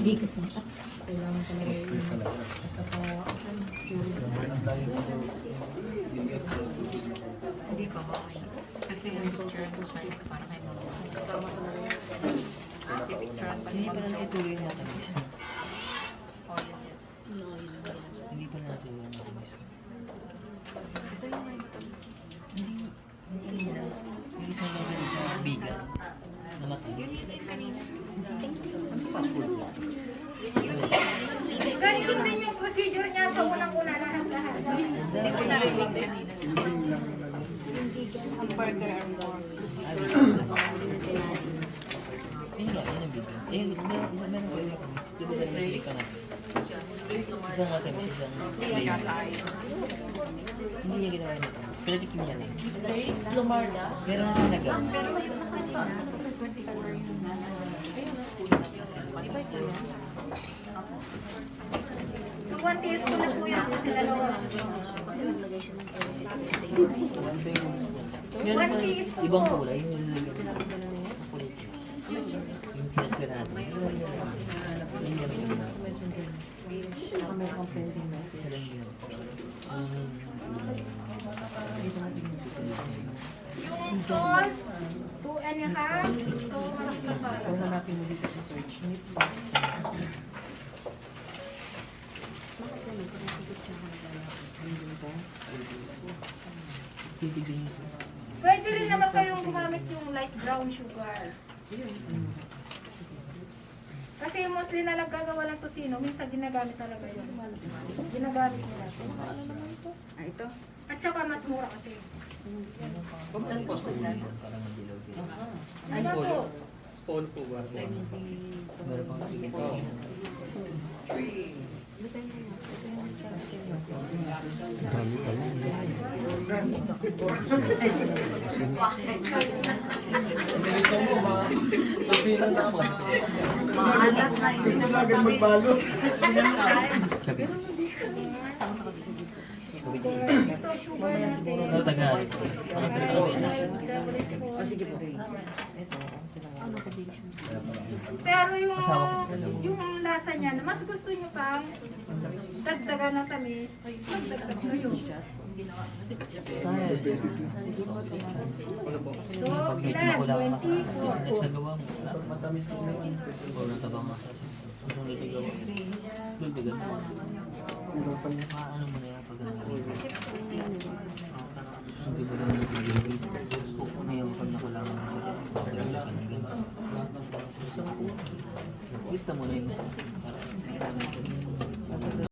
Bigas na. Kailangan talaga yun. Nagkapawakan. Hindi pa ba kayo? Kasi yung picture ko siya para kayo Tama talaga yan. pipicturean pa Hindi pa na ituloy natin gusto. Oh, yun yun. No, yun. Hindi pa natin natin gusto. Ito yung may matamis. Hindi sila. Yung isang magaling sa bigan. Namatay. Yun yung kanina. Ganyan din yung procedure niya sa unang-una lahat-lahat. Hindi ko narinig kanina. Ang burger ang bones. Yun nga, yun ang bigan. Meron ko yun. Di ba spray ka natin? Isang natin, isang Siya tayo. hindi niya ginawa nito. Pinatikim niya lang. Space, Lumarda. Meron na nagam. Pero yung sa kanina, kasi for yung Di ba ito yan? So, 1 teaspoon na po yan kasi dalawa. Kasi naglagay siya ng Meron pa teaspoon ibang po. kulay. Yung pinatsa natin. Yun yung ginawa. Saka may kang printing message. Isa lang yun. Yung salt, 2.5. So, malak na pa. Kung hanapin mo dito sa search, meat process na. Bakit ganun? Kung nakikita siya kung nandun ka? Titigil niyo. Pwede rin naman kayong gumamit yung light brown sugar. Kasi mostly na naggagawa ng tosino, minsan ginagamit talaga yun. Ginagamit nila. Ito? At saka mas mura kasi. Parang ang dilaw-dilaw. Ano ba po? Paul po ba? Meron pang tigil. Maalat na yun. Gusto na agad magbalot. Sabi. Ito, sugar natin. Pero taga. Sige po. Pero yung, Asawa ko. yung lasa niya, mas gusto nyo pang dagdagan ng tamis, magdagdag kayo. So, ilan? 24. Nagawa mo. Matamis din naman. O natabang ka. Ano nagawa mo? Dulbigan mo. Ano mo na yan pag ano. Hindi ba lang ngayon pag nakulaman mo. Lista mo na yun.